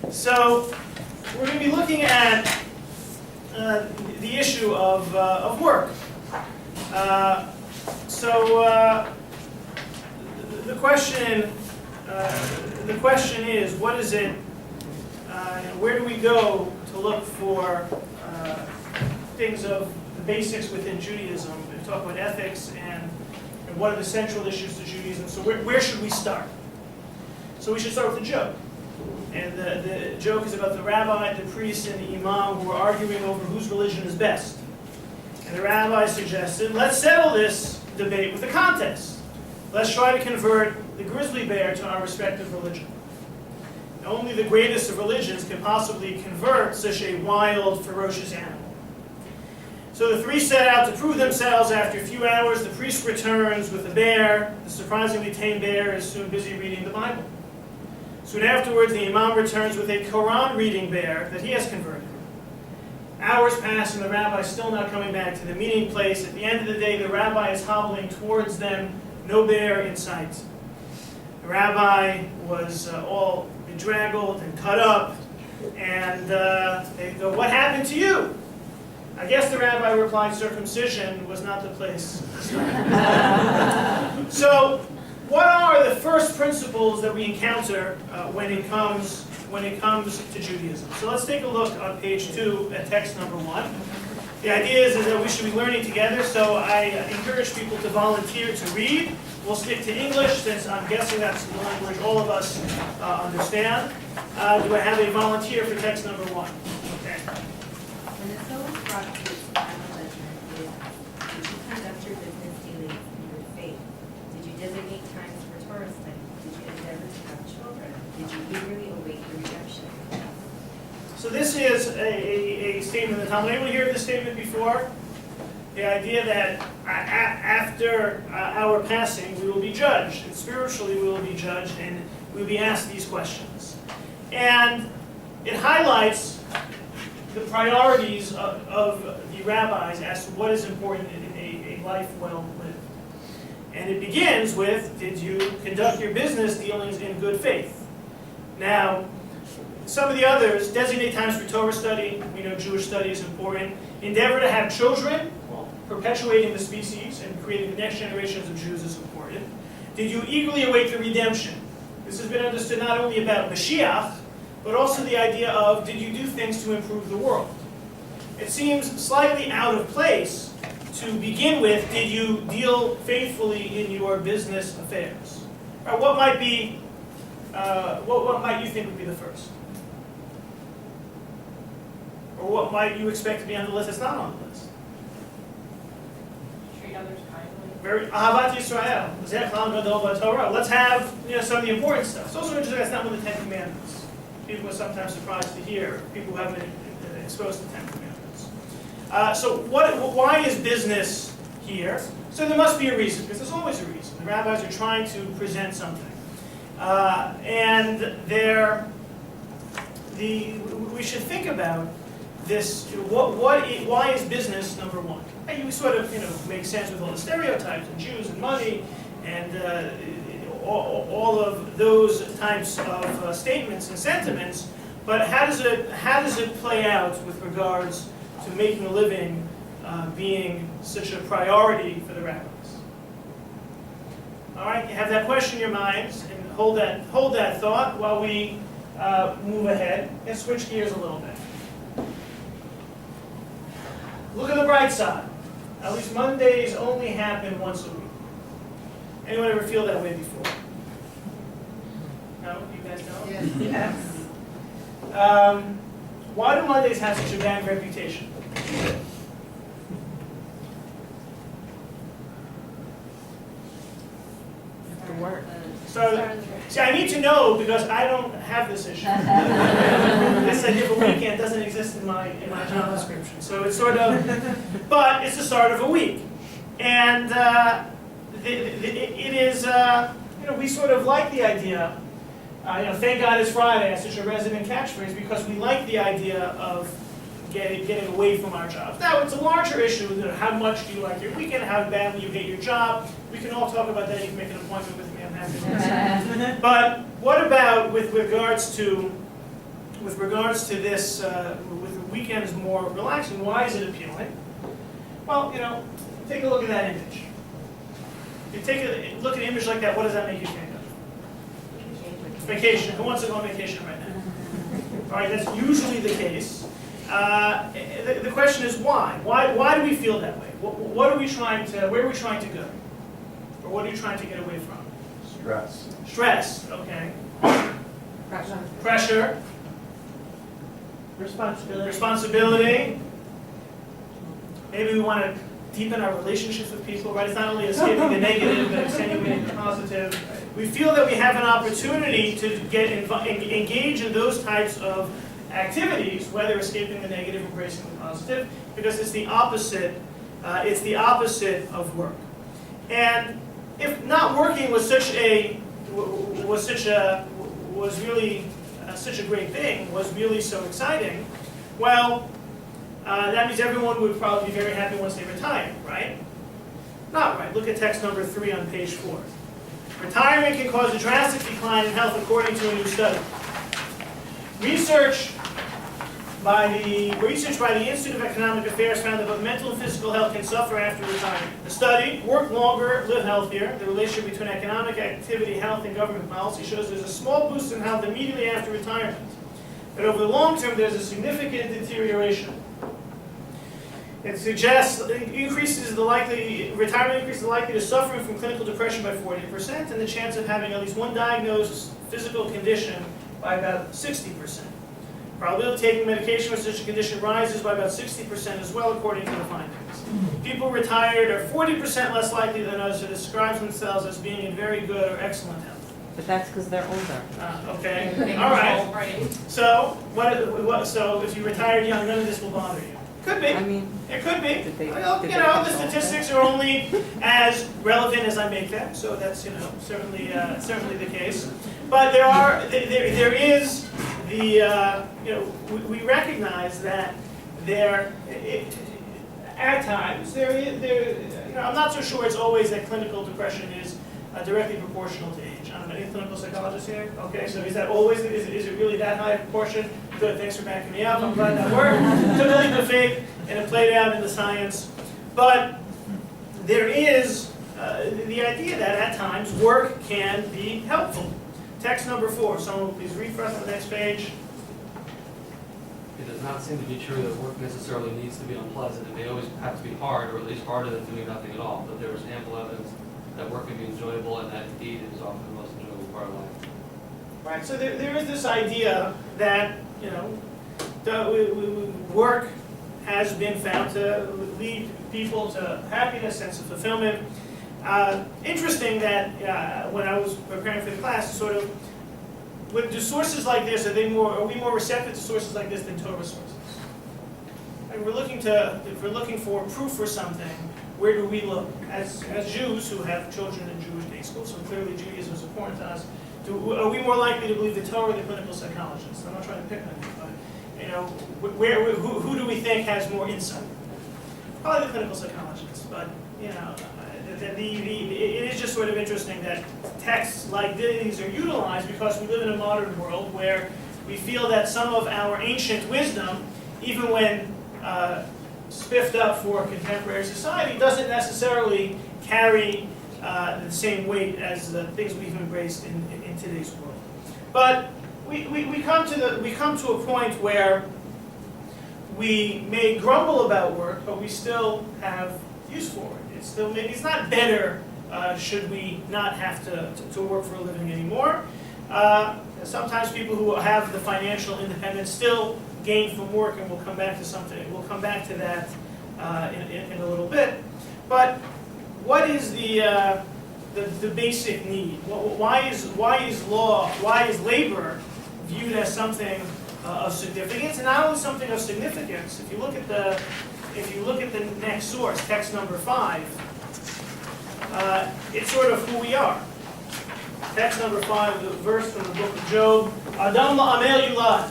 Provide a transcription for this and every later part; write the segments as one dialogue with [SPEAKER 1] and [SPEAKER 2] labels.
[SPEAKER 1] So we're going to be looking at the issue of work. The question is, what is it? Where do we go to look for things of the basics within Judaism? We talk about ethics and what are the central issues to Judaism. So where should we start? So we should start with a joke. And the joke is about the rabbi, the priest, and the imam who are arguing over whose religion is best. And the rabbi suggested, let's settle this debate with a contest. Let's try to convert the grizzly bear to our respective religion. Only the greatest of religions can possibly convert such a wild, ferocious animal. So the three set out to prove themselves. After a few hours, the priest returns with a bear. The surprisingly tame bear is soon busy reading the Bible. Soon afterwards, the imam returns with a Quran-reading bear that he has converted. Hours pass and the rabbi is still not coming back to the meeting place. At the end of the day, the rabbi is hobbling towards them, no bear in sight. The rabbi was all bedraggled and cut up, and they go, "What happened to you?" I guess the rabbi replied, "Circumcision was not the place." So, what are the first principles that we encounter when it comes to Judaism? So let's take a look on page 2 at text number 1. The idea is that we should be learning together, so I encourage people to volunteer to read. We'll stick to English since I'm guessing that's the language all of us understand. Do I have a volunteer for text number 1? Okay.
[SPEAKER 2] When the soul is brought to its final judgment, it is asked, did you conduct your business dealings in good faith? Did you designate times for Torah study? Did you endeavor to have children? Did you eagerly await your redemption?
[SPEAKER 1] So this is a statement of the Talmud. Anyone heard this statement before? The idea that after our passing, we will be judged, and spiritually we will be judged, and we will be asked these questions. And it highlights the priorities of the rabbis as to what is important in a life well lived. And it begins with, did you conduct your business dealings in good faith? Now, some of the others, designate times for Torah study. We know Jewish study is important. Endeavor to have children. Well, perpetuating the species and creating the next generations of Jews is important. Did you eagerly await the redemption? This has been understood not only about Mashiach, but also the idea of, did you do things to improve the world? It seems slightly out of place to begin with, did you deal faithfully in your business affairs? Or what might be, what might you think would be the first? Or what might you expect to be on the list that's not on the list?
[SPEAKER 3] Treat others kindly.
[SPEAKER 1] Very Ahavat Yisrael. Let's have some of the important stuff. It's also interesting that's not one of the 10 Commandments. People are sometimes surprised to hear people who haven't been exposed to the 10 Commandments. Why is business here? So there must be a reason, because there's always a reason. The rabbis are trying to present something. We should think about this. Why is business number one? And you sort of make sense with all the stereotypes and Jews and money and all of those types of statements and sentiments. But how does it play out with regards to making a living being such a priority for the rabbis? All right, you have that question in your minds, and hold that thought while we move ahead and switch gears a little bit. Look at the bright side. At least Mondays only happen once a week. Anyone ever feel that way before? No? You guys don't?
[SPEAKER 2] Yes.
[SPEAKER 1] Why do Mondays have such a bad reputation?
[SPEAKER 2] To work.
[SPEAKER 1] So, see, I need to know because I don't have this issue. This idea of a weekend doesn't exist in my job description. So it's sort of, but it's the start of a week, and it is. We sort of like the idea. Thank God it's Friday. That's such a resident catchphrase because we like the idea of getting away from our jobs. Now, it's a larger issue. How much do you like your weekend? How badly you hate your job? We can all talk about that. You can make an appointment with me. I'm happy to listen. But what about with regards to with regards to this, with the weekends more relaxing, why is it appealing? Well, take a look at that image. If you take a look at an image like that, what does that make you think of? Vacation. Who wants to go on vacation right now? All right, that's usually the case. The question is why? Why do we feel that way? What are we trying to? Where are we trying to go? Or what are you trying to get away from?
[SPEAKER 3] Stress.
[SPEAKER 1] Stress. Okay. Pressure. Responsibility. Maybe we want to deepen our relationships with people, right? It's not only escaping the negative, but extenuating the positive. We feel that we have an opportunity to engage in those types of activities, whether escaping the negative, embracing the positive, because it's the opposite. It's the opposite of work. And if not working was such a great thing, was really so exciting, well, that means everyone would probably be very happy once they retire, right? Not right. Look at text number 3 on page 4. Retirement can cause a drastic decline in health according to a new study. Research by the Institute of Economic Affairs found that both mental and physical health can suffer after retirement. The study, Work Longer, Live Healthier, the relationship between economic activity, health, and government policy, shows there's a small boost in health immediately after retirement. But over the long term, there's a significant deterioration. It suggests retirement increases the likelihood of suffering from clinical depression by 40%, and the chance of having at least one diagnosed physical condition by about 60%. Probability of taking medication for such a condition rises by about 60% as well, according to the findings. People retired are 40% less likely than others to describe themselves as being in very good or excellent health.
[SPEAKER 4] But that's because they're older.
[SPEAKER 1] Okay, all right. So, so if you retired young, none of this will bother you. Could be.
[SPEAKER 4] I mean,
[SPEAKER 1] it could be.
[SPEAKER 4] Did they
[SPEAKER 1] The statistics are only as relevant as I make them, so that's certainly the case. But there is the we recognize that at times I'm not so sure it's always that clinical depression is directly proportional to age. I don't know, any clinical psychologists here? Okay, so is that always, is it really that high a proportion? Good, thanks for backing me up. I'm glad that worked. Took a leap of faith and it played out in the science. But there is the idea that at times work can be helpful. Text number 4. Someone will please read for us on the next page.
[SPEAKER 5] It does not seem to be true that work necessarily needs to be unpleasant. It may always have to be hard, or at least harder than doing nothing at all. But there is ample evidence that work can be enjoyable, and that indeed is often the most enjoyable part of life.
[SPEAKER 1] Right. So there is this idea that work has been found to lead people to happiness, sense of fulfillment. Interesting that when I was preparing for the class, sort of, do sources like this, are we more receptive to sources like this than Torah sources? And if we're looking for proof for something, where do we look? As Jews who have children in Jewish day schools, so clearly Judaism is important to us. Are we more likely to believe the Torah or the clinical psychologists? I'm not trying to pick on you, but who do we think has more insight? Probably the clinical psychologists, but it is just sort of interesting that texts like these are utilized because we live in a modern world where we feel that some of our ancient wisdom, even when spiffed up for contemporary society, doesn't necessarily carry the same weight as the things we've embraced in today's world. But we come to a point where we may grumble about work, but we still have use for it. It's not better should we not have to work for a living anymore. Sometimes people who have the financial independence still gain from work, and we'll come back to something. We'll come back to that in a little bit. But what is the basic need? Why is labor viewed as something of significance, and not only something of significance? If you look at the next source, text number 5, it's sort of who we are. Text number 5, the verse from the book of Job. Adam la'amel yulad.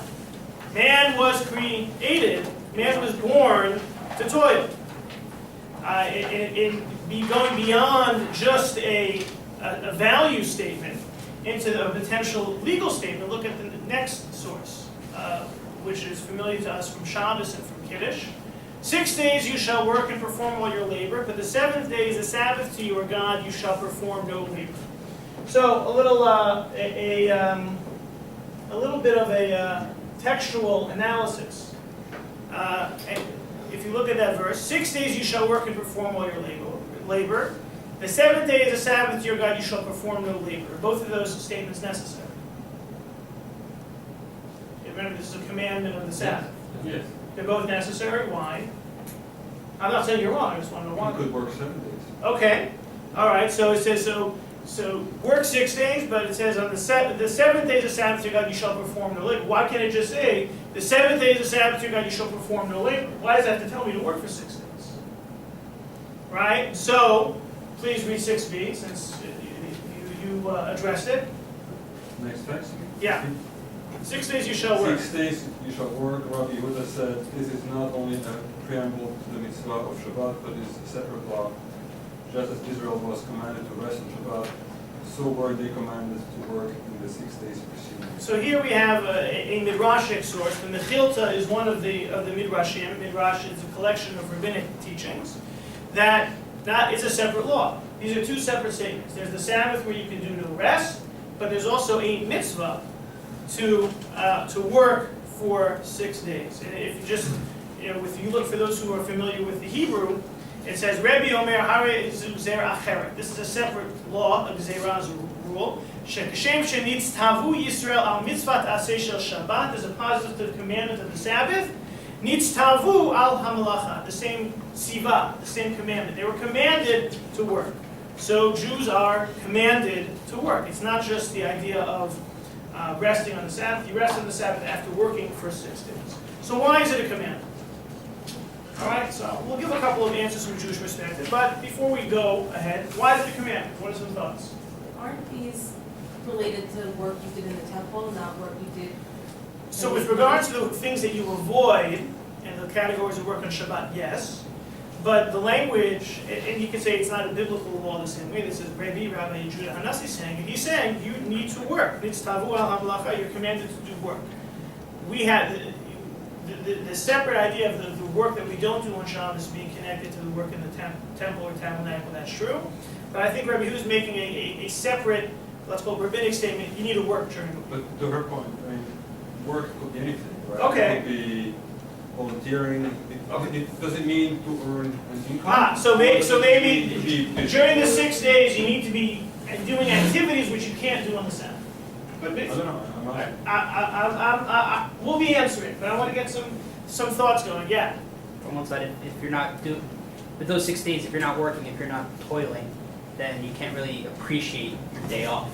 [SPEAKER 1] Man was created, man was born to toil. Going beyond just a value statement into a potential legal statement, look at the next source. which is familiar to us from Shabbos and from Kiddush. 6 days you shall work and perform all your labor, but the seventh day is a Sabbath to your God, you shall perform no labor. So a little bit of a textual analysis. And if you look at that verse, 6 days you shall work and perform all your labor. The seventh day is a Sabbath to your God, you shall perform no labor. Both of those statements necessary. Remember, this is a commandment of the Sabbath.
[SPEAKER 3] Yes.
[SPEAKER 1] They're both necessary. Why? I'm not saying you're wrong. I just want to know why.
[SPEAKER 3] You could work 7 days.
[SPEAKER 1] Okay. All right. So it says so work 6 days, but it says on the seventh day is a Sabbath to God, you shall perform no labor. Why can't it just say the seventh day is a Sabbath to God, you shall perform no labor? Why does that have to tell me to work for 6 days? Right. So please read 6b since you addressed it.
[SPEAKER 3] Next text.
[SPEAKER 1] Yeah. 6 days you shall work.
[SPEAKER 3] 6 days you shall work. Rabbi Yehuda said this is not only a preamble to the mitzvah of Shabbat, but is a separate law. Just as Israel was commanded to rest on Shabbat, so were they commanded to work in the 6 days preceding.
[SPEAKER 1] So here we have a midrashic source. The Mechilta is one of the midrashim. Midrash is a collection of rabbinic teachings that is a separate law. These are two separate statements. There's the Sabbath where you can do no rest, but there's also a mitzvah to work for 6 days. And if you just, if you look for those who are familiar with the Hebrew, it says, Rabbi Omer Hare Zu Zer Acheret. This is a separate law, a Gzeira is a rule. Shekashem Shenitztavu Yisrael al mitzvat aseh shel Shabbat is a positive commandment of the Sabbath. Nitztavu al hamalacha, the same siva, the same commandment. They were commanded to work. So Jews are commanded to work. It's not just the idea of resting on the Sabbath. You rest on the Sabbath after working for 6 days. So why is it a commandment? All right, so we'll give a couple of answers from a Jewish perspective. But before we go ahead, why is it a commandment? What are some thoughts?
[SPEAKER 4] Aren't these related to work you did in the temple, not work you did?
[SPEAKER 1] So with regard to the things that you avoid in the categories of work on Shabbat, yes. But the language, and you can say it's not a biblical law the same way. This is Rabbi Judah Hanasi saying, he's saying you need to work. Nitztavu al hamalacha, you're commanded to do work. We have the separate idea of the work that we don't do on Shabbos being connected to the work in the temple or tabernacle. That's true. But I think Rabbi Huda is making a separate, let's call it rabbinic statement. You need to work during the week.
[SPEAKER 3] But to her point, I mean, work could be anything, right?
[SPEAKER 1] Okay.
[SPEAKER 3] It could be volunteering. Does it mean to earn an income?
[SPEAKER 1] So maybe
[SPEAKER 3] It could be
[SPEAKER 1] during the 6 days you need to be doing activities which you can't do on the Sabbath. Could be.
[SPEAKER 3] I don't know. I'm not.
[SPEAKER 1] We'll be answering, but I want to get some thoughts going. Yeah.
[SPEAKER 6] From one side, if you're not doing, with those 6 days, if you're not working, if you're not toiling, then you can't really appreciate your day off.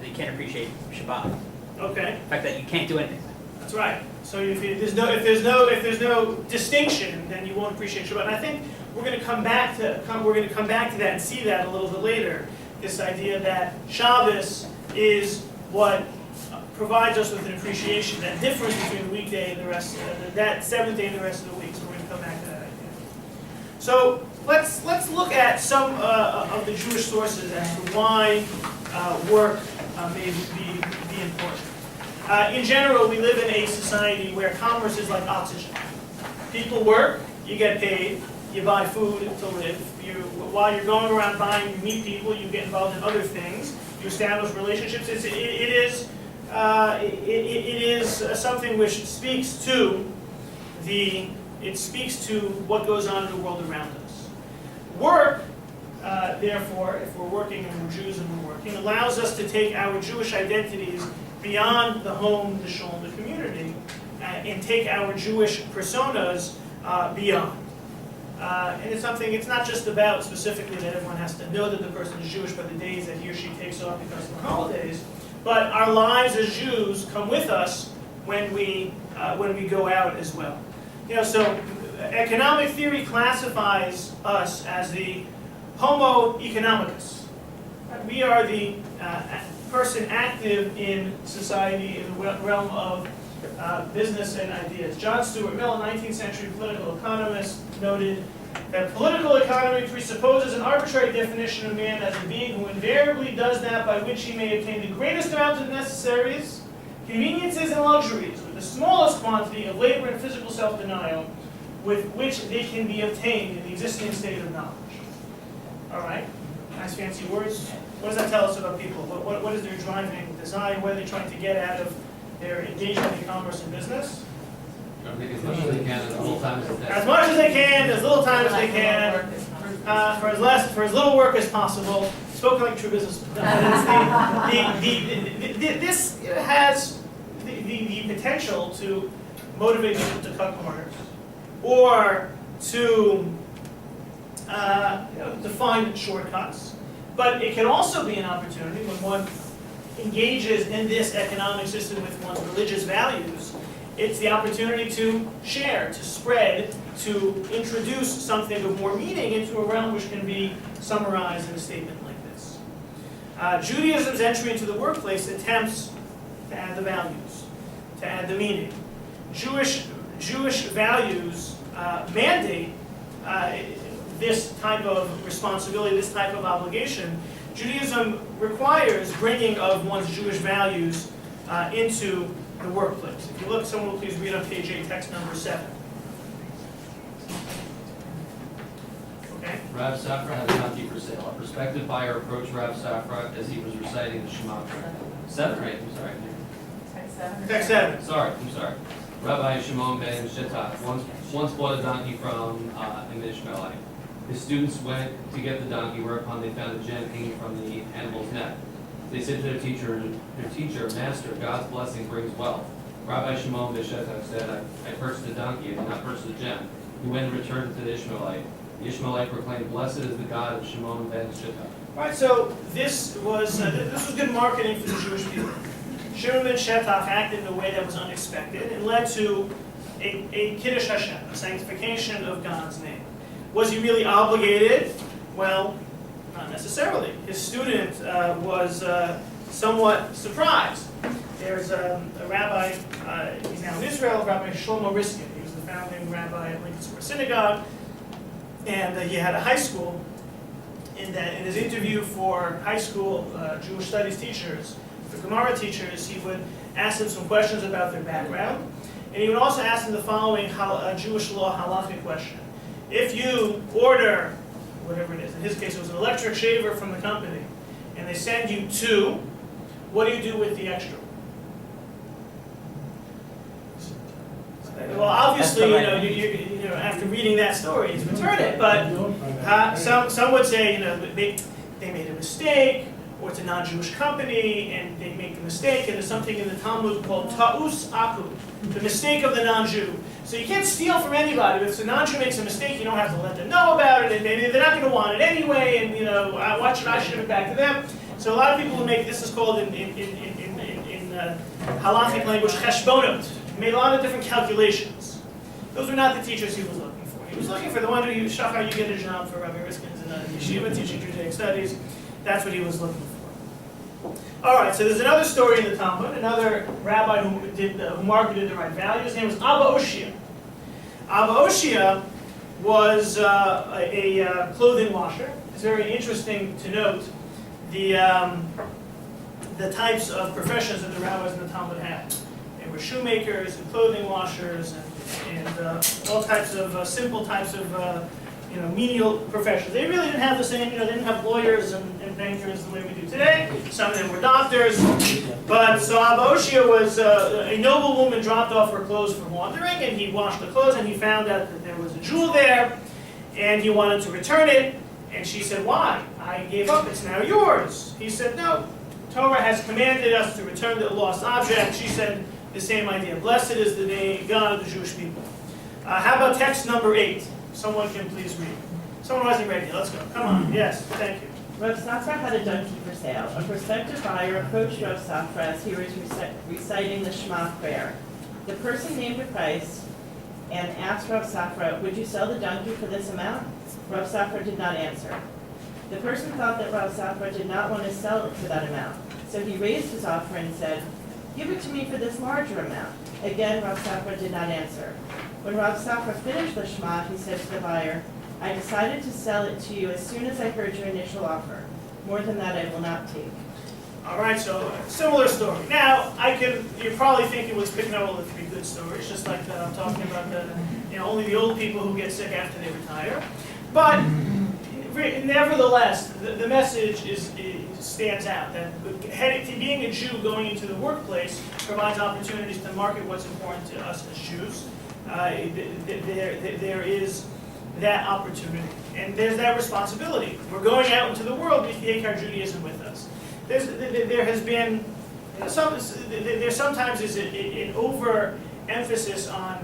[SPEAKER 6] You can't appreciate Shabbat.
[SPEAKER 1] Okay.
[SPEAKER 6] The fact that you can't do anything.
[SPEAKER 1] That's right. So if there's no distinction, then you won't appreciate Shabbat. And I think we're going to come back to that and see that a little bit later. This idea that Shabbos is what provides us with an appreciation, that difference between the weekday and the rest, that seventh day and the rest of the week. So we're going to come back to that idea. So let's look at some of the Jewish sources as to why work may be important. In general, we live in a society where commerce is like oxygen. People work, you get paid, you buy food to live. While you're going around buying, you meet people, you get involved in other things, you establish relationships. It is something which speaks to what goes on in the world around us. Work, therefore, if we're working and we're Jews and we're working, allows us to take our Jewish identities beyond the home, the shul, the community, and take our Jewish personas beyond. And it's not just about specifically that everyone has to know that the person is Jewish by the days that he or she takes off because of the holidays, but our lives as Jews come with us when we go out as well. So economic theory classifies us as the Homo economicus. We are the person active in society in the realm of business and ideas. John Stuart Mill, a 19th century political economist, noted that political economy presupposes an arbitrary definition of man as a being who invariably does that by which he may obtain the greatest amount of necessaries, conveniences and luxuries with the smallest quantity of labor and physical self-denial with which they can be obtained in the existing state of knowledge. All right, nice fancy words. What does that tell us about people? What is their driving design? What are they trying to get out of their engagement in commerce and business?
[SPEAKER 5] Make as much as they can as little time as they
[SPEAKER 1] As much as they can, as little time as they can, for as little work as possible. Spoken like a true business. This has the potential to motivate people to cut corners, or to to find shortcuts. But it can also be an opportunity when one engages in this economic system with one's religious values. It's the opportunity to share, to spread, to introduce something of more meaning into a realm which can be summarized in a statement like this. Judaism's entry into the workplace attempts to add the values, to add the meaning. Jewish values mandate this type of responsibility, this type of obligation. Judaism requires bringing of one's Jewish values into the workplace. If you look, someone will please read on page 8, text number 7. Okay?
[SPEAKER 5] Rav Safra had a donkey for sale. A prospective buyer approached Rav Safra as he was reciting the Shema prayer. 7 or 8? I'm sorry.
[SPEAKER 1] Text 7.
[SPEAKER 5] I'm sorry. Rabbi Shimon ben Shetach once bought a donkey from an Ishmaelite. His students went to get the donkey, whereupon they found a gem hanging from the animal's neck. They said to their teacher, Master, God's blessing brings wealth. Rabbi Shimon ben Shetach said, I purchased a donkey, I did not purchase a gem. He went and returned it to the Ishmaelite. The Ishmaelite proclaimed, Blessed is the God of Shimon ben Shetach.
[SPEAKER 1] All right, so this was good marketing for the Jewish people. Shimon ben Shetach acted in a way that was unexpected and led to a Kiddush Hashem, a sanctification of God's name. Was he really obligated? Well, not necessarily. His student was somewhat surprised. There's a rabbi, he's now in Israel, Rabbi Shlomo Riskin. He was the founding rabbi at Lincoln Square Synagogue, and he had a high school. In his interview for high school Jewish studies teachers, for Gemara teachers, he would ask them some questions about their background, and he would also ask them the following Jewish law halachic question. If you order, whatever it is, in his case it was an electric shaver from the company, and they send you 2, what do you do with the extra? Well, obviously, you know, after reading that story, it's return it. But some would say, they made a mistake, or it's a non-Jewish company, and they make a mistake, and there's something in the Talmud called ta'us aku, the mistake of the non-Jew. So you can't steal from anybody. If the non-Jew makes a mistake, you don't have to let them know about it, and they're not going to want it anyway, and why should I ship it back to them? So a lot of people will make, this is called in halachic language, cheshbonot. He made a lot of different calculations. Those were not the teachers he was looking for. He was looking for the one who, Shachar, you get a job for Rabbi Riskin's in a yeshiva teaching Judaic studies. That's what he was looking for. All right, so there's another story in the Talmud, another rabbi who marketed the right values. His name was Abba Oshia. Abba Oshia was a clothing washer. It's very interesting to note the types of professions that the rabbis in the Talmud had. They were shoemakers and clothing washers and all types of simple types of menial professions. They really didn't have the same, they didn't have lawyers and bankers the way we do today. Some of them were doctors. But so Abba Oshia was a noble woman dropped off her clothes for wandering, and he washed the clothes, and he found out that there was a jewel there, and he wanted to return it. And she said, why? I gave up, it's now yours. He said, no, Torah has commanded us to return the lost object. She said the same idea. Blessed is the name, God of the Jewish people. How about text number 8? Someone can please read. Someone who hasn't read it. Let's go. Come on. Yes, thank you.
[SPEAKER 7] Rav Safra had a donkey for sale. A prospective buyer approached Rav Safra as he was reciting the Shema prayer. The person named a price and asked Rav Safra, would you sell the donkey for this amount? Rav Safra did not answer. The person thought that Rav Safra did not want to sell it for that amount, so he raised his offer and said, give it to me for this larger amount. Again, Rav Safra did not answer. When Rav Safra finished the Shema, he said to the buyer, I decided to sell it to you as soon as I heard your initial offer. More than that, I will not take.
[SPEAKER 1] All right, so similar story. Now, you probably think it was picking up all the three good stories, just like I'm talking about only the old people who get sick after they retire. But nevertheless, the message stands out that being a Jew going into the workplace provides opportunities to market what's important to us as Jews. There is that opportunity, and there's that responsibility. We're going out into the world, we take our Judaism with us. There has been, there sometimes is an overemphasis on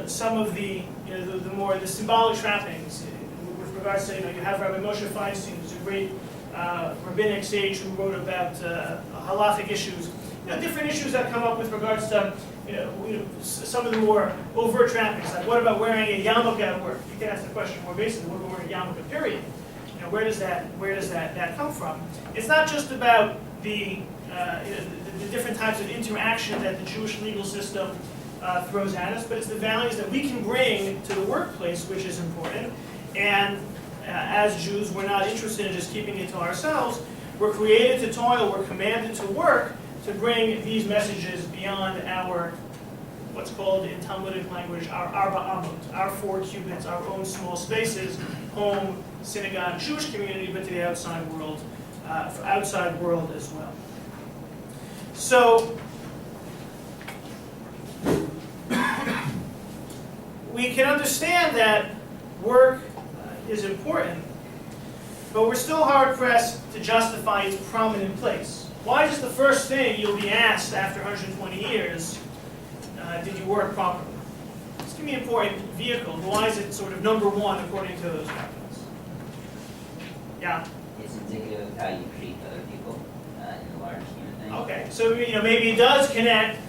[SPEAKER 1] some of the the symbolic trappings with regards to you have Rabbi Moshe Feinstein, who's a great rabbinic sage who wrote about halachic issues, different issues that come up with regards to some of the more overt trappings, like what about wearing a yarmulke at work? You can ask the question more basically, what about wearing a yarmulke, period? Where does that come from? It's not just about the different types of interaction that the Jewish legal system throws at us, but it's the values that we can bring to the workplace, which is important. And as Jews, we're not interested in just keeping it to ourselves. We're created to toil, we're commanded to work to bring these messages beyond our, what's called in Talmudic language, our arba amot, our 4 cubits, our own small spaces, home, synagogue, Jewish community, but to the outside world as well. So, we can understand that work is important, but we're still hard-pressed to justify its prominent place. Why is the first thing you'll be asked after 120 years, did you work properly? This can be an important vehicle. Why is it sort of number one according to those documents? Yeah?
[SPEAKER 8] It's indicative of how you treat other people in a large scheme of things.
[SPEAKER 1] Okay, so maybe it does connect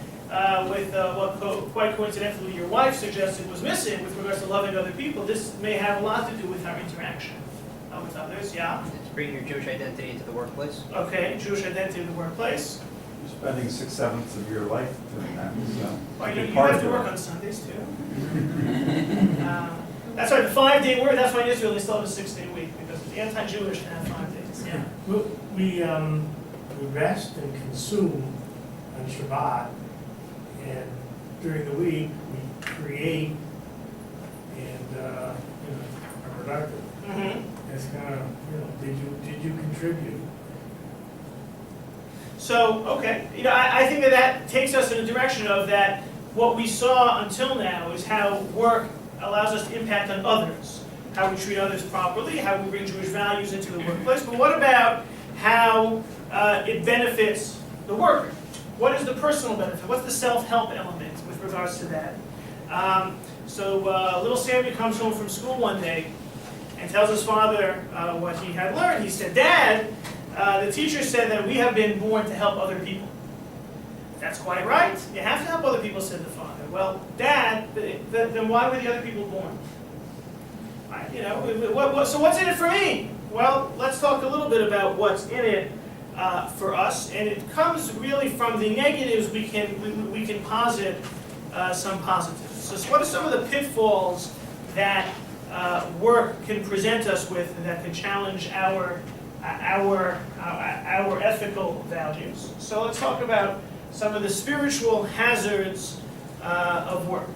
[SPEAKER 1] with what quite coincidentally your wife suggested was missing with regards to loving other people. This may have a lot to do with our interaction with others, yeah?
[SPEAKER 6] It's bringing your Jewish identity into the workplace.
[SPEAKER 1] Okay, Jewish identity in the workplace.
[SPEAKER 9] You're spending 6/7 of your life doing that, so.
[SPEAKER 1] Well, you
[SPEAKER 9] part
[SPEAKER 1] have to
[SPEAKER 9] of
[SPEAKER 1] work
[SPEAKER 9] it.
[SPEAKER 1] on Sundays too. That's right, the 5-day work, that's why in Israel they still have a 6-day week, because it's anti-Jewish to have 5 days, yeah.
[SPEAKER 10] We rest and consume on Shabbat, and during the week, we create and, are productive.
[SPEAKER 1] Mm-hmm.
[SPEAKER 10] It's kind of, did you contribute?
[SPEAKER 1] So, okay, I think that takes us in a direction of that what we saw until now is how work allows us to impact on others, how we treat others properly, how we bring Jewish values into the workplace, but what about how it benefits the worker? What is the personal benefit? What's the self-help element with regards to that? So little Sammy comes home from school one day and tells his father what he had learned. He said, "Dad, the teacher said that we have been born to help other people." "That's quite right. You have to help other people," said the father. "Well, Dad, then why were the other people born? So what's in it for me?" Well, let's talk a little bit about what's in it for us, and it comes really from the negatives. We can posit some positives. So what are some of the pitfalls that work can present us with that can challenge our ethical values? So let's talk about some of the spiritual hazards of work.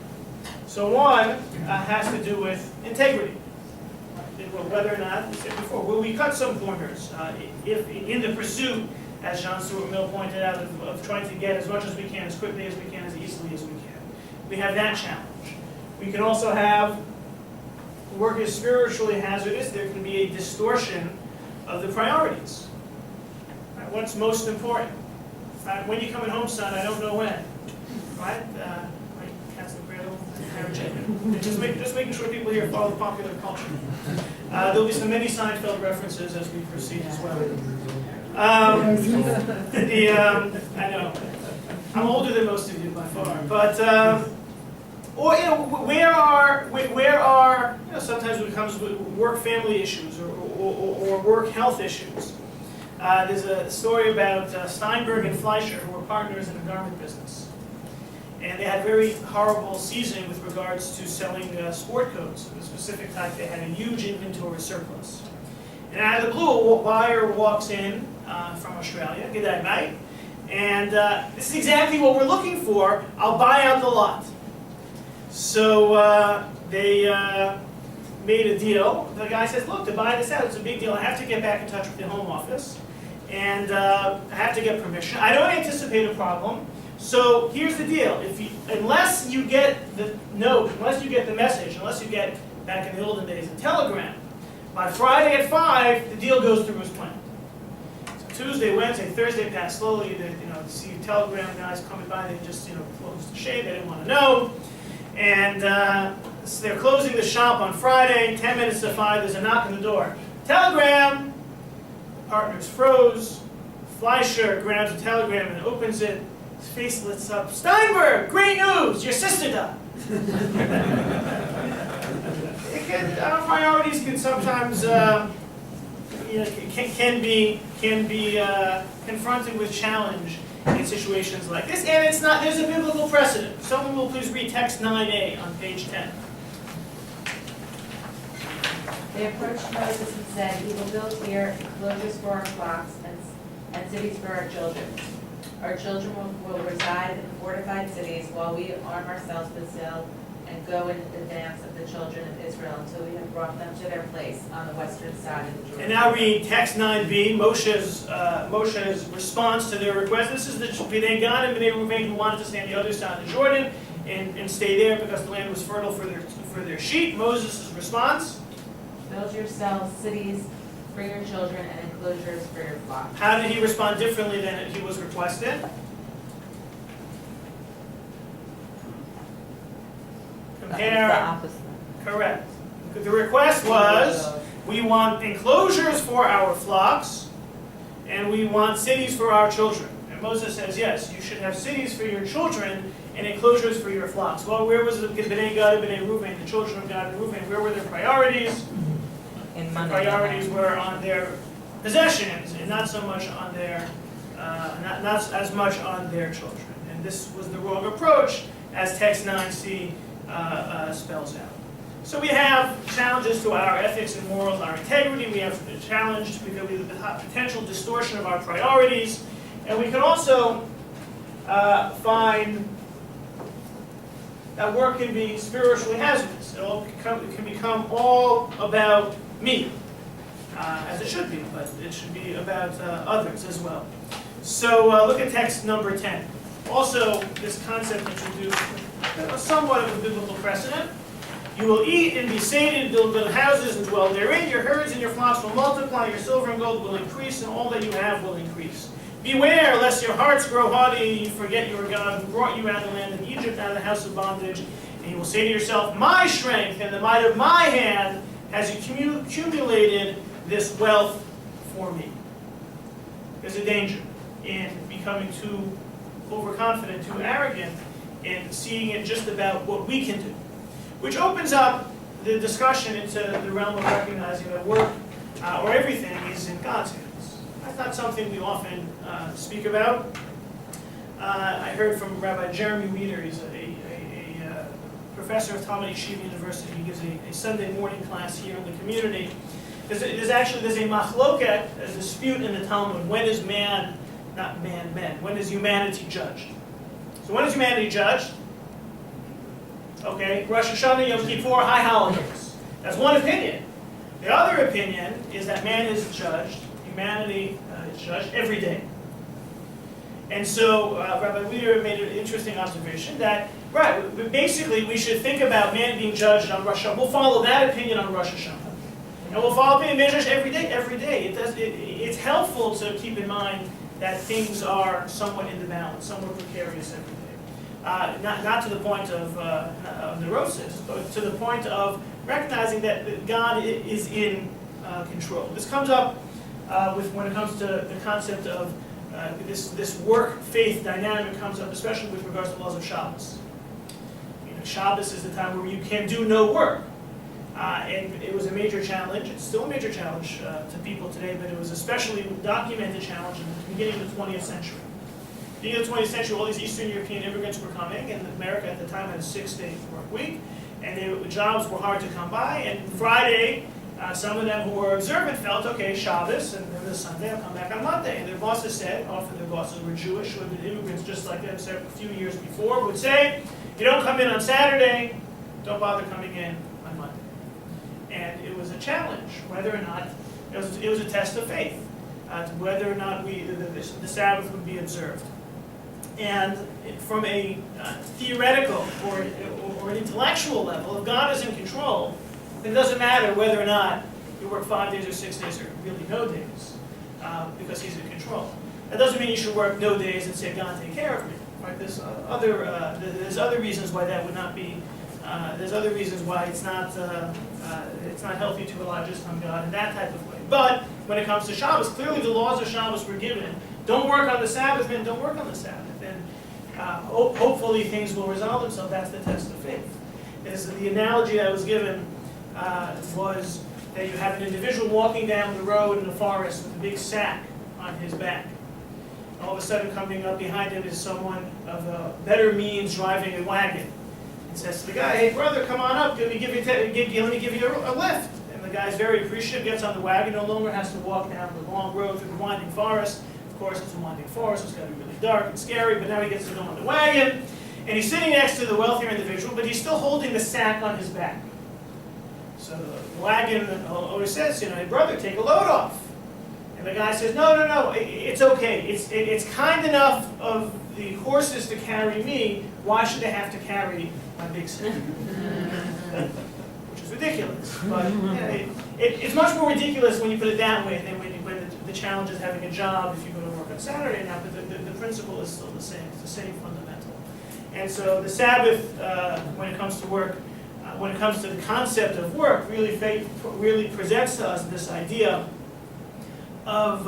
[SPEAKER 1] So one has to do with integrity. Whether or not, we said before, will we cut some corners if in the pursuit, as John Stuart Mill pointed out, of trying to get as much as we can, as quickly as we can, as easily as we can. We have that challenge. We can also have work is spiritually hazardous. There can be a distortion of the priorities. Right? What's most important? Right? When you coming home, son? I don't know when. Right? Just making sure people here follow popular culture. There'll be some many Seinfeld references as we proceed as well. I know, I'm older than most of you by far, but where are sometimes it becomes work-family issues or work-health issues. There's a story about Steinberg and Fleischer, who were partners in the garment business. And they had a very horrible season with regards to selling sport coats of a specific type. They had a huge inventory surplus. And out of the blue, a buyer walks in from Australia. Good day, mate. And this is exactly what we're looking for. I'll buy out the lot. So they made a deal. The guy says, look, to buy this out, it's a big deal. I have to get back in touch with the home office. And I have to get permission. I don't anticipate a problem. So here's the deal. Unless you get the note, unless you get the message, unless you get, back in the olden days, a telegram, by Friday at 5, the deal goes through as planned. So Tuesday, Wednesday, Thursday pass slowly. You see telegram guys coming by, they just closed the shade. They didn't want to know. And so they're closing the shop on Friday. 10 minutes to 5, there's a knock on the door. Telegram. The partners froze. Fleischer grabs the telegram and opens it. His face lights up. Steinberg, great news! Your sister died. Our priorities can sometimes can be confronted with challenge in situations like this, and it's not. There's a biblical precedent. Someone will please read text 9a on page 10.
[SPEAKER 2] They approached Moses and said, "We will build here enclosures for our flocks and cities for our children. Our children will reside in fortified cities while we arm ourselves with zeal and go in advance of the children of Israel until we have brought them to their place on the western side of the Jordan."
[SPEAKER 1] And now read text 9b, Moshe's response to their request. This is the Bnei Gad and Bnei Reuven who wanted to stay on the other side of the Jordan and stay there because the land was fertile for their sheep. Moses' response:
[SPEAKER 2] "Build yourselves cities for your children and enclosures for your flocks."
[SPEAKER 1] How did he respond differently than he was requested? Compare. Correct. The request was, we want enclosures for our flocks, and we want cities for our children. And Moses says, yes, you should have cities for your children and enclosures for your flocks. Well, where was the Bnei Gad and Bnei Reuven, the children of Gad and Reuven? Where were their priorities? The priorities were on their possessions and not so much on their, not as much on their children. And this was the wrong approach, as text 9c spells out. So we have challenges to our ethics and morals, our integrity. We have a challenge to the potential distortion of our priorities. And we can also find that work can be spiritually hazardous. It can become all about me, as it should be, but it should be about others as well. So look at text number 10. Also, this concept introduced somewhat of a biblical precedent. You will eat and be sated, build houses and dwell therein. Your herds and your flocks will multiply, your silver and gold will increase, and all that you have will increase. Beware lest your hearts grow haughty, and you forget your God who brought you out of the land of Egypt, out of the house of bondage. And you will say to yourself, my strength and the might of my hand has accumulated this wealth for me. There's a danger in becoming too overconfident, too arrogant, and seeing it just about what we can do, which opens up the discussion into the realm of recognizing that work or everything is in God's hands. That's not something we often speak about. I heard from Rabbi Jeremy Weeder. He's a professor of Talmud Yeshiva University. He gives a Sunday morning class here in the community. There's a machloket, a dispute in the Talmud. When is man, not man, men? When is humanity judged? So when is humanity judged? Okay, Rosh Hashanah, Yom Kippur, high holidays. That's one opinion. The other opinion is that man is judged, humanity is judged every day. And so Rabbi Weeder made an interesting observation that, right, basically we should think about man being judged on Rosh Hashanah. We'll follow that opinion on Rosh Hashanah. And we'll follow opinion man judged every day. It's helpful to keep in mind that things are somewhat in the balance, somewhat precarious every day. Not to the point of neurosis, but to the point of recognizing that God is in control. This comes up when it comes to the concept of this work-faith dynamic comes up, especially with regards to laws of Shabbos. Shabbos is the time where you can do no work. And it was a major challenge. It's still a major challenge to people today, but it was especially a documented challenge in the beginning of the 20th century. Beginning of the 20th century, all these Eastern European immigrants were coming, and America at the time had a 6-day work week, and the jobs were hard to come by, and Friday Some of them who were observant felt, okay, Shabbos, and then the Sunday, I'll come back on Monday. And their bosses said, often their bosses were Jewish, or the immigrants just like them, said a few years before, would say, you don't come in on Saturday, don't bother coming in on Monday. And it was a challenge, whether or not, it was a test of faith, whether or not the Sabbath would be observed. And from a theoretical or an intellectual level, if God is in control, then it doesn't matter whether or not you work 5 days or 6 days or really no days, because He's in control. That doesn't mean you should work no days and say, God, take care of me. Right? There's other reasons why that would not be. There's other reasons why it's not healthy to rely just on God in that type of way. But when it comes to Shabbos, clearly the laws of Shabbos were given. Don't work on the Sabbath, then don't work on the Sabbath. And hopefully things will resolve themselves. That's the test of faith. The analogy that was given was that you have an individual walking down the road in the forest with a big sack on his back. All of a sudden, coming up behind him is someone of a better means driving a wagon. He says to the guy, hey brother, come on up, let me give you a lift. And the guy's very appreciative, gets on the wagon, no longer has to walk down the long road through the winding forest. Of course, it's a winding forest, it's got to be really dark and scary, but now he gets to go on the wagon. And he's sitting next to the wealthier individual, but he's still holding the sack on his back. So the wagon owner says, hey brother, take a load off. And the guy says, no, it's okay. It's kind enough of the horses to carry me. Why should they have to carry my big sack? Which is ridiculous. But it's much more ridiculous when you put it that way than when the challenge is having a job if you go to work on Saturday now. But the principle is still the same. It's the same fundamental. And so the Sabbath, when it comes to work, when it comes to the concept of work, really presents to us this idea of,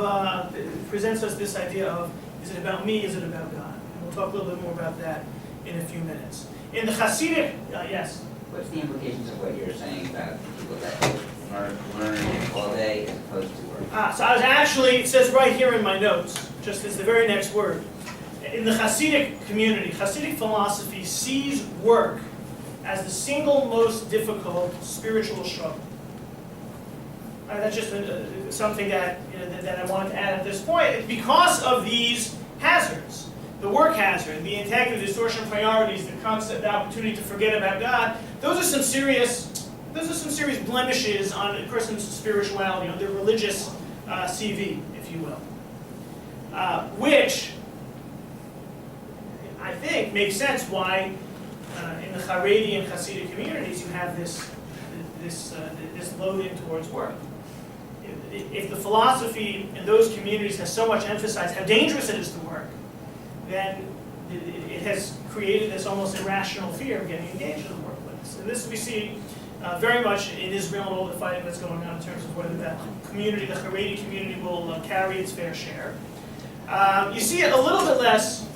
[SPEAKER 1] is it about me, is it about God? And we'll talk a little bit more about that in a few minutes. In the Hasidic, yes?
[SPEAKER 8] What's the implications of what you're saying about people that learn all day as opposed to work?
[SPEAKER 1] So I was actually, it says right here in my notes, just as the very next word. In the Hasidic community, Hasidic philosophy sees work as the single most difficult spiritual struggle. That's just something that I wanted to add at this point. Because of these hazards, the work hazard, the integrity, distortion of priorities, the concept, the opportunity to forget about God, those are some serious blemishes on a person's spirituality, on their religious CV, if you will, which I think makes sense why in the Haredi and Hasidic communities you have this loading towards work. If the philosophy in those communities has so much emphasized how dangerous it is to work, then it has created this almost irrational fear of getting engaged in the workplace. And this we see very much in Israel and all the fighting that's going on in terms of whether that community, the Haredi community, will carry its fair share. You see it a little bit less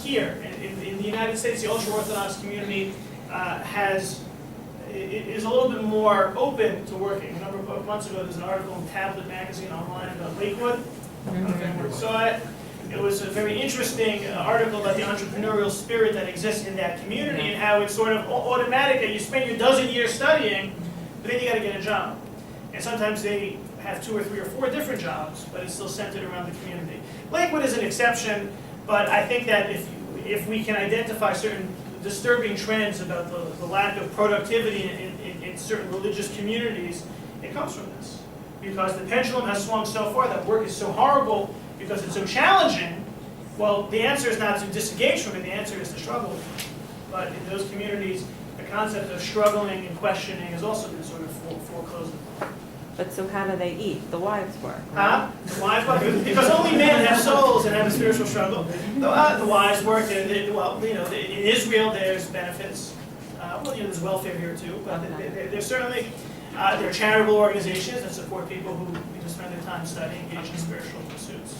[SPEAKER 1] here. In the United States, the ultra-Orthodox community is a little bit more open to working. A number of months ago, there's an article in Tablet magazine online about Lakewood. I don't know if anyone saw it. It was a very interesting article about the entrepreneurial spirit that exists in that community and how it's sort of automatic that you spend your dozen years studying, but then you got to get a job. And sometimes they have 2 or 3 or 4 different jobs, but it's still centered around the community. Lakewood is an exception, but I think that if we can identify certain disturbing trends about the lack of productivity in certain religious communities, it comes from this. Because the pendulum has swung so far that work is so horrible because it's so challenging. Well, the answer is not to disengage from it, the answer is to struggle with it. But in those communities, the concept of struggling and questioning has also been sort of foreclosed upon.
[SPEAKER 11] But so how do they eat? The wives work,
[SPEAKER 1] right? The wives work, because only men have souls and have a spiritual struggle. The wives work, in Israel there's benefits. There's welfare here too, but there's certainly, there are charitable organizations that support people who spend their time studying, engage in spiritual pursuits.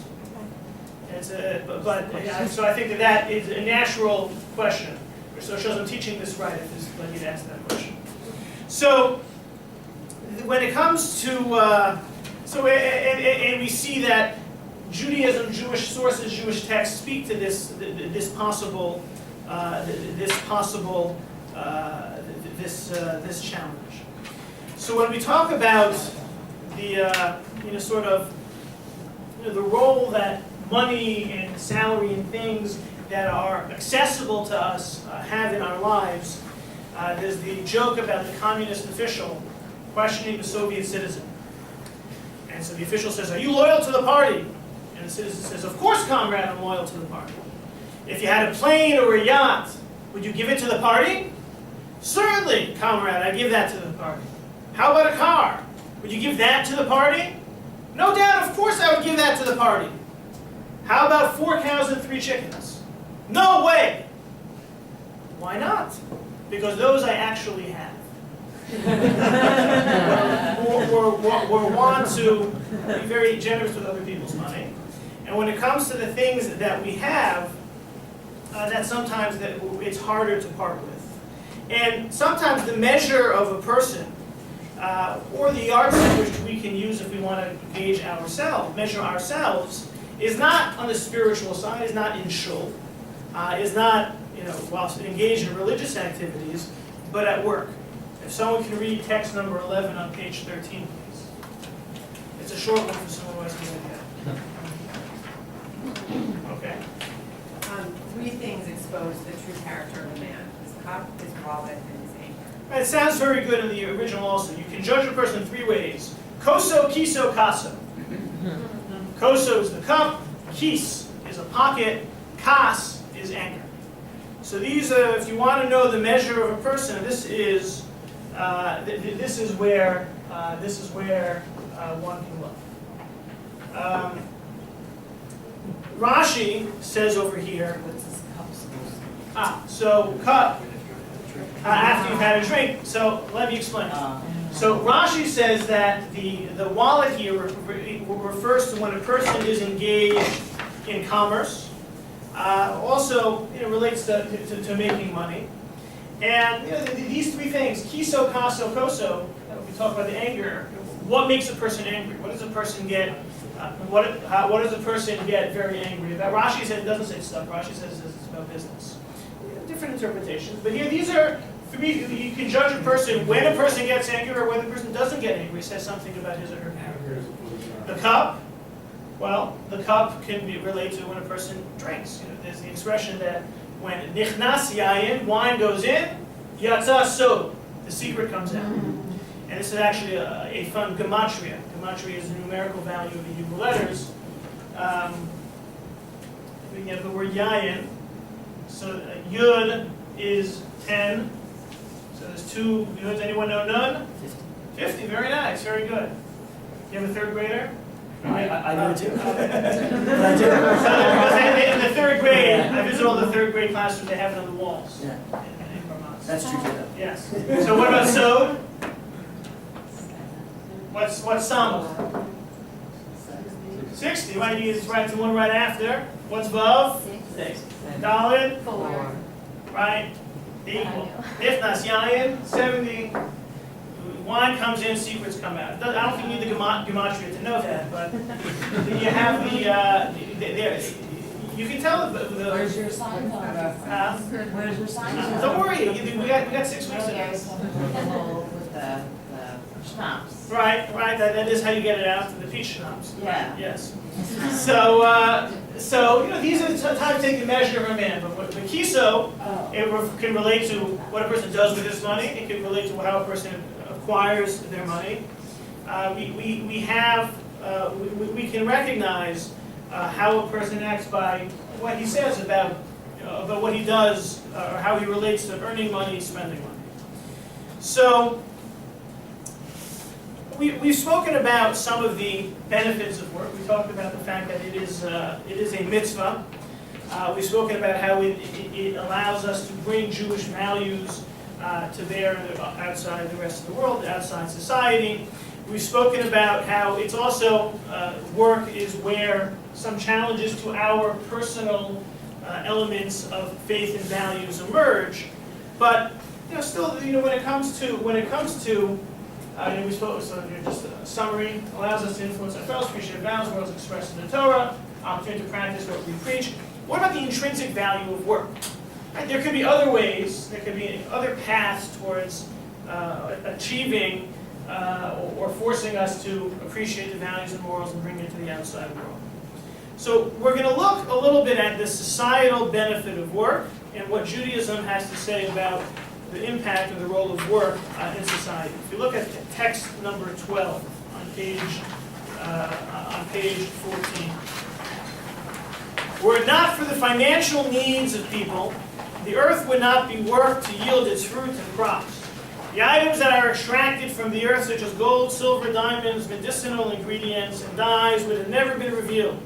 [SPEAKER 1] So I think that is a natural question. So it shows I'm teaching this right if this led you to ask that question. So when it comes to, and we see that Judaism, Jewish sources, Jewish texts speak to this possible challenge. So when we talk about the sort of the role that money and salary and things that are accessible to us have in our lives, there's the joke about the communist official questioning the Soviet citizen. And so the official says, "Are you loyal to the party?" And the citizen says, "Of course, comrade, I'm loyal to the party. If you had a plane or a yacht, would you give it to the party?" "Certainly, comrade, I give that to the party." "How about a car? Would you give that to the party?" "No doubt, of course I would give that to the party." "How about 4 cows and 3 chickens?" "No way." "Why not?" "Because those I actually have." We're want to be very generous with other people's money. And when it comes to the things that we have, that sometimes it's harder to part with. And sometimes the measure of a person, or the yardstick which we can use if we want to gauge ourselves, measure ourselves, is not on the spiritual side, is not in shul, is not whilst engaged in religious activities, but at work. If someone can read text number 11 on page 13, please. It's a short one for someone who has to look at. Okay.
[SPEAKER 2] 3 things expose the true character of a man: his cup, his wallet, and his anger.
[SPEAKER 1] It sounds very good in the original also. You can judge a person 3 ways. Koso, kiso, kaso. Koso is the cup, kis is a pocket, kas is anger. So these are, if you want to know the measure of a person, this is where one can look. Rashi says over here. So cup after you've had a drink. So let me explain. So Rashi says that the wallet here refers to when a person is engaged in commerce. Also, relates to making money. And these 3 things, kiso, kaso, koso, we talk about the anger. What makes a person angry? What does a person get? What does a person get very angry about? Rashi says it doesn't say stuff. Rashi says it's about business. Different interpretations, but here these are 3. You can judge a person when a person gets angry or when the person doesn't get angry. It says something about his or her character. The cup. Well, the cup can relate to when a person drinks. There's the expression that when nichnas yayin, wine goes in, yatsa sod, the secret comes out. And this is actually a fun gematria. Gematria is the numerical value of the Hebrew letters. We have the word yayin. So yud is 10. So there's 2 yuds. Anyone know none? 50. Very nice. Very good. You have a 3rd grader?
[SPEAKER 12] I do too.
[SPEAKER 1] So because in the 3rd grade, I visit all the 3rd grade classrooms. They have it on the walls.
[SPEAKER 12] Yeah.
[SPEAKER 1] In Vermont.
[SPEAKER 12] That's true too.
[SPEAKER 1] Yes. So what about sod? What's sum? 60. Right? It's right. The one right after. What's vav?
[SPEAKER 11] 6.
[SPEAKER 1] Daled?
[SPEAKER 4] 4.
[SPEAKER 1] Right. Equal. Nichnas yayin, 70. Wine comes in, secrets come out. I don't think you need the gematria to know that, but you have you can tell the
[SPEAKER 13] Where's your sign on? Where's your sign?
[SPEAKER 1] don't worry, we got 6 weeks of this.
[SPEAKER 7] With the schnapps.
[SPEAKER 1] Right, that is how you get it out, the peach schnapps.
[SPEAKER 7] Yeah.
[SPEAKER 1] Yes. So these are the time to take the measure of a man. But the kiso, it can relate to what a person does with his money. It can relate to how a person acquires their money. We can recognize how a person acts by what he says about what he does or how he relates to earning money, spending money. So we've spoken about some of the benefits of work. We talked about the fact that it is a mitzvah. We've spoken about how it allows us to bring Jewish values to bear outside the rest of the world, outside society. We've spoken about how it's also, work is where some challenges to our personal elements of faith and values emerge. But still, when it comes to we spoke, so just a summary, allows us to influence our fellows, appreciate values, words expressed in the Torah, opportunity to practice what we preach. What about the intrinsic value of work? Right, there could be other ways, there could be other paths towards achieving or forcing us to appreciate the values and morals and bring it to the outside world. So we're going to look a little bit at the societal benefit of work and what Judaism has to say about the impact of the role of work in society. If you look at text number 12 on page 14. Were it not for the financial needs of people, the earth would not be worked to yield its fruit and crops. The items that are extracted from the earth, such as gold, silver, diamonds, medicinal ingredients, and dyes, would have never been revealed.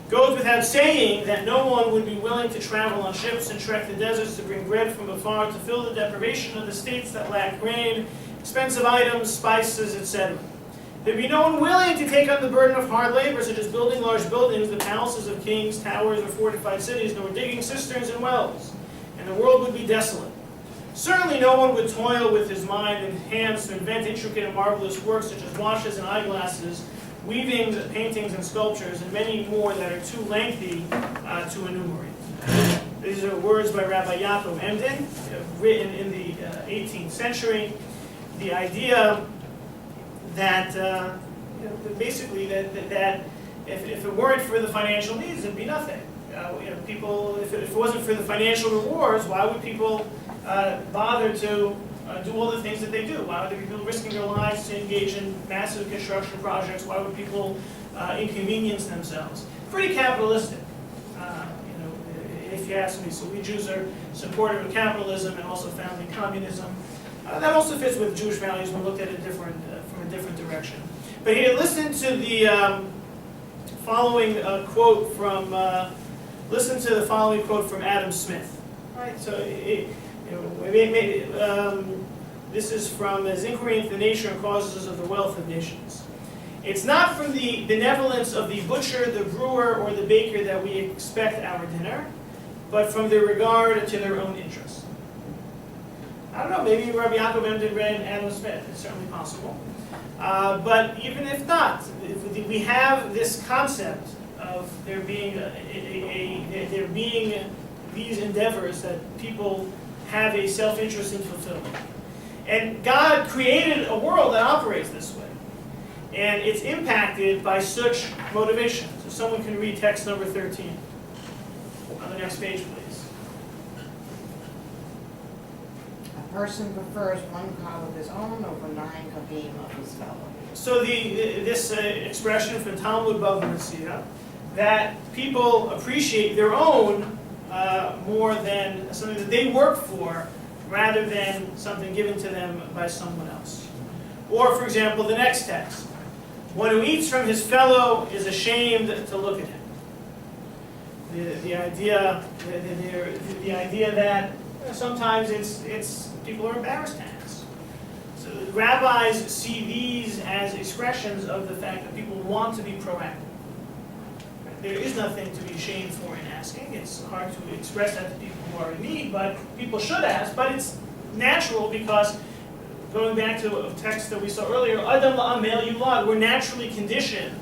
[SPEAKER 1] Goes without saying that no one would be willing to travel on ships and trek the deserts to bring bread from afar to fill the deprivation of the states that lack grain, expensive items, spices, etc. There'd be no one willing to take on the burden of hard labor, such as building large buildings, the palaces of kings, towers, or fortified cities, nor digging cisterns and wells, and the world would be desolate. Certainly no one would toil with his mind and hands to invent intricate and marvelous works such as watches and eyeglasses, weavings, paintings, and sculptures, and many more that are too lengthy to enumerate. These are words by Rabbi Yaakov Emden, written in the 18th century. The idea that, basically, that if it weren't for the financial needs, it'd be nothing. People, if it wasn't for the financial rewards, why would people bother to do all the things that they do? Why would there be people risking their lives to engage in massive construction projects? Why would people inconvenience themselves? Pretty capitalistic, if you ask me. So we Jews are supportive of capitalism and also founding communism. That also fits with Jewish values when looked at it from a different direction. But here, listen to the following quote from Adam Smith. Right. So this is from his inquiry into the nature and causes of the wealth of nations. It's not from the benevolence of the butcher, the brewer, or the baker that we expect our dinner, but from their regard to their own interests. I don't know, maybe Rabbi Yaakov Emden read Adam Smith. It's certainly possible. But even if not, we have this concept of there being these endeavors that people have a self-interest in fulfilling. And God created a world that operates this way. And it's impacted by such motivations. If someone can read text number 13 on the next page, please.
[SPEAKER 13] A person prefers one car of his own over 9 kavim of his fellow.
[SPEAKER 1] So this expression from Talmud Bava Metzia, that people appreciate their own more than something that they work for, rather than something given to them by someone else. Or, for example, the next text. One who eats from his fellow is ashamed to look at him. The idea that sometimes it's people are embarrassed to ask. So the rabbis see these as expressions of the fact that people want to be proactive. There is nothing to be ashamed for in asking. It's hard to express that to people who are in need, but people should ask. But it's natural because, going back to a text that we saw earlier, Adam la'amel yulad, we're naturally conditioned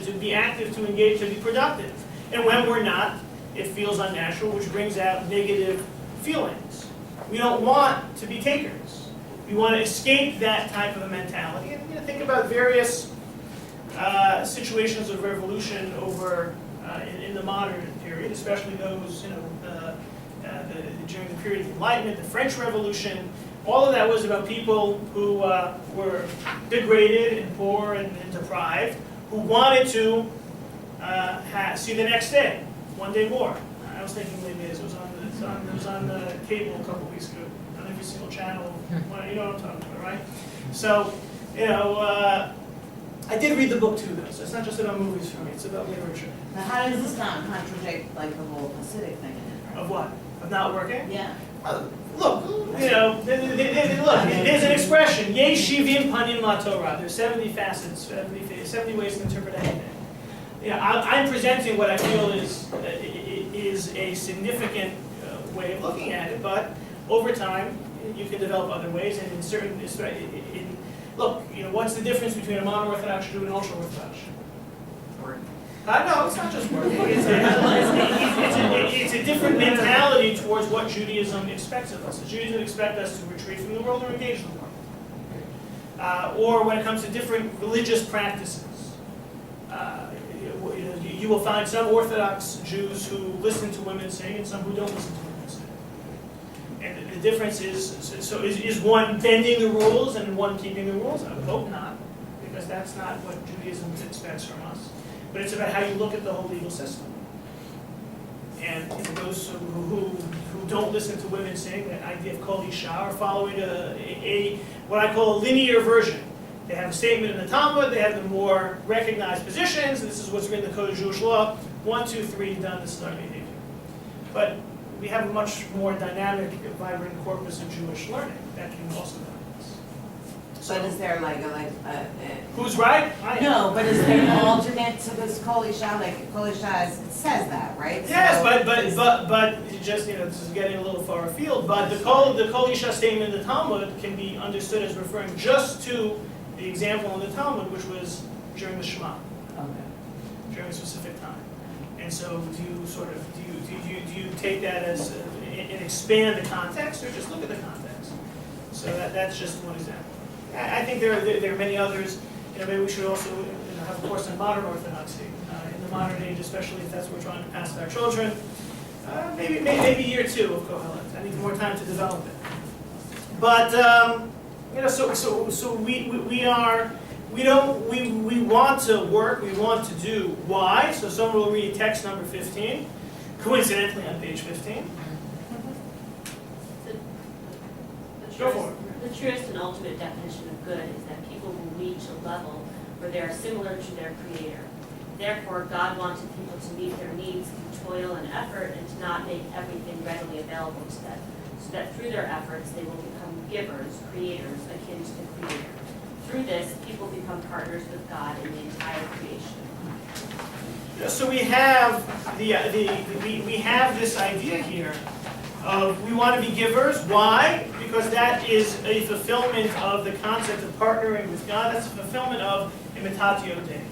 [SPEAKER 1] to be active, to engage, to be productive. And when we're not, it feels unnatural, which brings out negative feelings. We don't want to be takers. We want to escape that type of a mentality. And think about various situations of revolution over in the modern period, especially those during the period of the Enlightenment, the French Revolution. All of that was about people who were degraded and poor and deprived, who wanted to see the next day, one day more. I was thinking maybe it was on the cable a couple weeks ago, on every single channel. You know what I'm talking about, right? So, I did read the book too, though, so it's not just about movies for me, it's about literature.
[SPEAKER 13] Now, how does this not contradict like the whole Hasidic thing in Israel?
[SPEAKER 1] Of what? Of not working?
[SPEAKER 13] Yeah.
[SPEAKER 1] Look, there's an expression, Yesh shivim panim laTorah. There's 70 facets, 70 ways to interpret anything. I'm presenting what I feel is a significant way of looking at it, but over time, you can develop other ways, and in certain, what's the difference between a mono-Orthodox Jew and an ultra-Orthodox Jew? No, it's not just work. It's a different mentality towards what Judaism expects of us. Judaism expects us to retreat from the world or engage in the world. Or when it comes to different religious practices. You will find some Orthodox Jews who listen to women sing and some who don't listen to women sing. And the difference is one bending the rules and one keeping the rules? I would hope not, because that's not what Judaism expects from us. But it's about how you look at the whole legal system. And those who don't listen to women sing, that idea of kol isha, are following what I call a linear version. They have a statement in the Talmud, they have the more recognized positions, this is what's written in the Code of Jewish Law, 1, 2, 3, done, this is our behavior. But we have a much more dynamic, vibrant corpus of Jewish learning that can also help us.
[SPEAKER 13] But is there like
[SPEAKER 1] Who's right? I am.
[SPEAKER 13] no, but is there an alternate to this Kol Isha? Like Kol Isha it says that, right?
[SPEAKER 1] Yes,
[SPEAKER 13] So
[SPEAKER 1] but just, this is getting a little far afield, but the Kol Isha statement in the Talmud can be understood as referring just to the example in the Talmud, which was during the Shema, during a specific time. And so do you take that as and expand the context, or just look at the context? So that's just one example. I think there are many others. Maybe we should also have a course on modern Orthodoxy in the modern age, especially if that's what we're trying to pass to our children. Maybe year 2 of Kohelet. I need more time to develop it. But so we want to work. We want to do. Why? So someone will read text number 15, coincidentally on page 15. Go for it.
[SPEAKER 12] The truest and ultimate definition of good is that people will reach a level where they are similar to their Creator. Therefore, God wanted people to meet their needs through toil and effort and to not make everything readily available to them, so that through their efforts they will become givers, creators, akin to the Creator. Through this, people become partners with God in the entire creation.
[SPEAKER 1] So we have we have this idea here of we want to be givers. Why? Because that is a fulfillment of the concept of partnering with God. That's a fulfillment of imitatio Dei.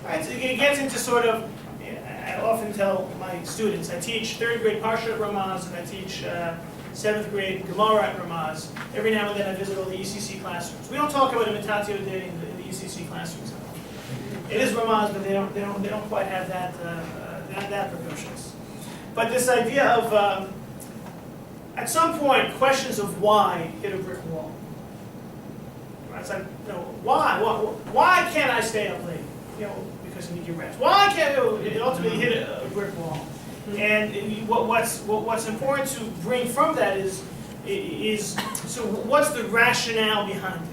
[SPEAKER 1] Right? So it gets into sort of, I often tell my students, I teach 3rd grade Parsha at Ramaz, and I teach 7th grade Gemara at Ramaz. Every now and then I visit all the ECC classrooms. We don't talk about imitatio Dei in the ECC classrooms. It is Ramaz, but they don't quite have that precocious. But this idea of at some point, questions of why hit a brick wall. Right? It's like, why can't I stay up late? Because you need your rest. Why can't it ultimately hit a brick wall? And what's important to bring from that is so what's the rationale behind it?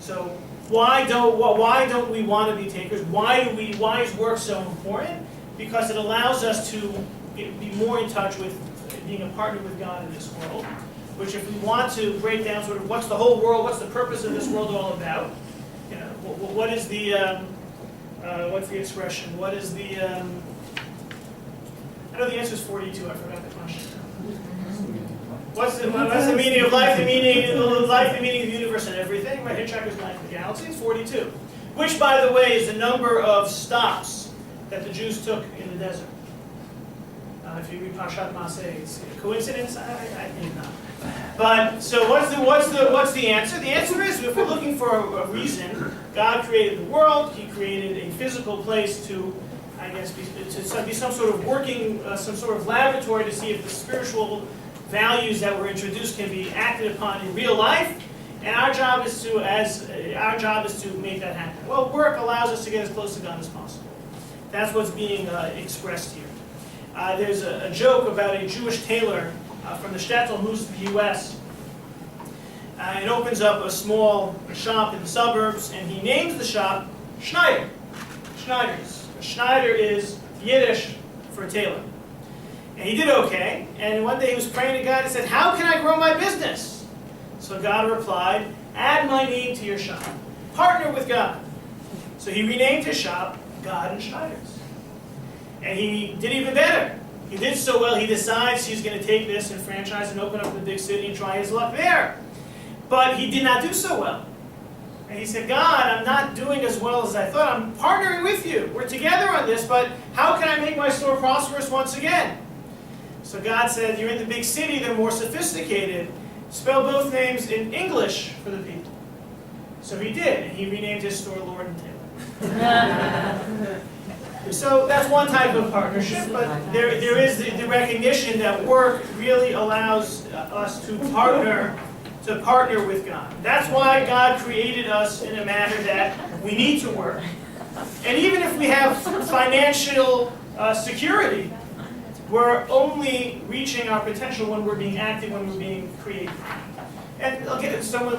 [SPEAKER 1] So why don't we want to be takers? Why is work so important? Because it allows us to be more in touch with being a partner with God in this world, which if we want to break down sort of what's the whole world, what's the purpose of this world all about, what is the, what's the expression, what is the, I know the answer is 42, I forgot the question. What's the meaning of life, the meaning of the universe and everything, right? Hitchhiker's Guide to the Galaxy is 42, which by the way is the number of stops that the Jews took in the desert. If you read Parshat Maseh, it's a coincidence? I think not. But so what's the answer? The answer is if we're looking for a reason, God created the world. He created a physical place to, I guess, be some sort of working, some sort of laboratory to see if the spiritual values that were introduced can be acted upon in real life. And our job is to make that happen. Well, work allows us to get as close to God as possible. That's what's being expressed here. There's a joke about a Jewish tailor from the shtetl moves to the U.S. It opens up a small shop in the suburbs, and he names the shop Schneider. Schneider's. Schneider is Yiddish for a tailor. And he did okay, and one day he was praying to God and said, how can I grow my business? So God replied, add my name to your shop. Partner with God. So he renamed his shop God and Schneider's. And he did even better. He did so well, he decides he's going to take this and franchise and open up in the big city and try his luck there. But he did not do so well. And he said, God, I'm not doing as well as I thought. I'm partnering with you. We're together on this, but how can I make my store prosperous once again? So God said, you're in the big city, they're more sophisticated. Spell both names in English for the people. So he did, and he renamed his store Lord and Taylor. So that's one type of partnership, but there is the recognition that work really allows us to partner with God. That's why God created us in a manner that we need to work. And even if we have financial security, we're only reaching our potential when we're being active, when we're being creative. And again, someone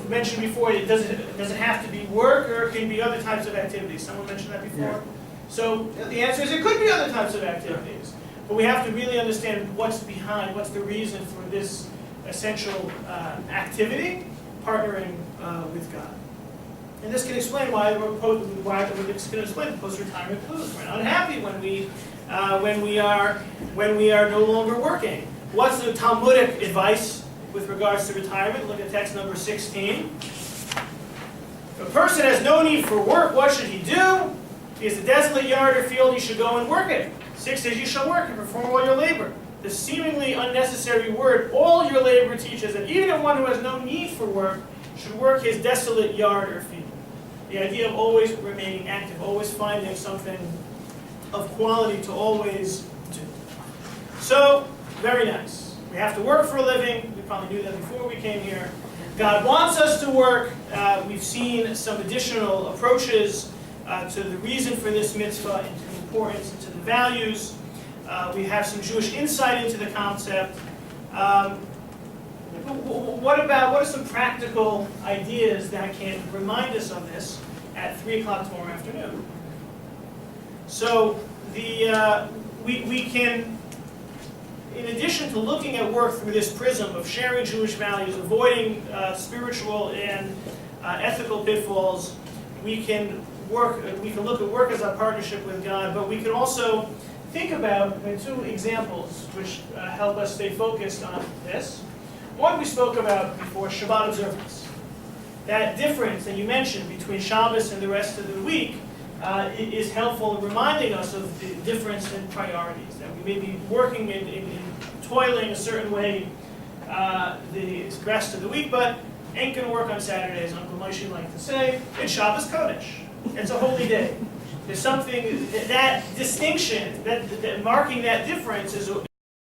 [SPEAKER 1] mentioned before, it doesn't have to be work, or it can be other types of activities. Someone mentioned that before.
[SPEAKER 3] Yeah.
[SPEAKER 1] So the answer is it could be other types of activities. But we have to really understand what's behind, what's the reason for this essential activity, partnering with God. And this can explain why this can explain post-retirement blues. We're unhappy when we are no longer working. What's the Talmudic advice with regards to retirement? Look at text number 16. If a person has no need for work, what should he do? If he has a desolate yard or field, he should go and work it. 6 days you shall work and perform all your labor. The seemingly unnecessary word, all your labor, teaches that even one who has no need for work should work his desolate yard or field. The idea of always remaining active, always finding something of quality to always do. So, very nice. We have to work for a living. We probably knew that before we came here. God wants us to work. We've seen some additional approaches to the reason for this mitzvah, and to the importance, and to the values. We have some Jewish insight into the concept. What are some practical ideas that can remind us of this at 3 o'clock tomorrow afternoon? So we can, in addition to looking at work through this prism of sharing Jewish values, avoiding spiritual and ethical pitfalls, we can look at work as a partnership with God, but we can also think about 2 examples which help us stay focused on this. One we spoke about before, Shabbat observance. That difference that you mentioned between Shabbos and the rest of the week is helpful in reminding us of the difference in priorities. That we may be working in toiling a certain way the rest of the week, but ain't going to work on Saturdays, Uncle Moshe liked to say. It's Shabbos Kodesh. It's a holy day. There's something, that distinction, that marking that difference is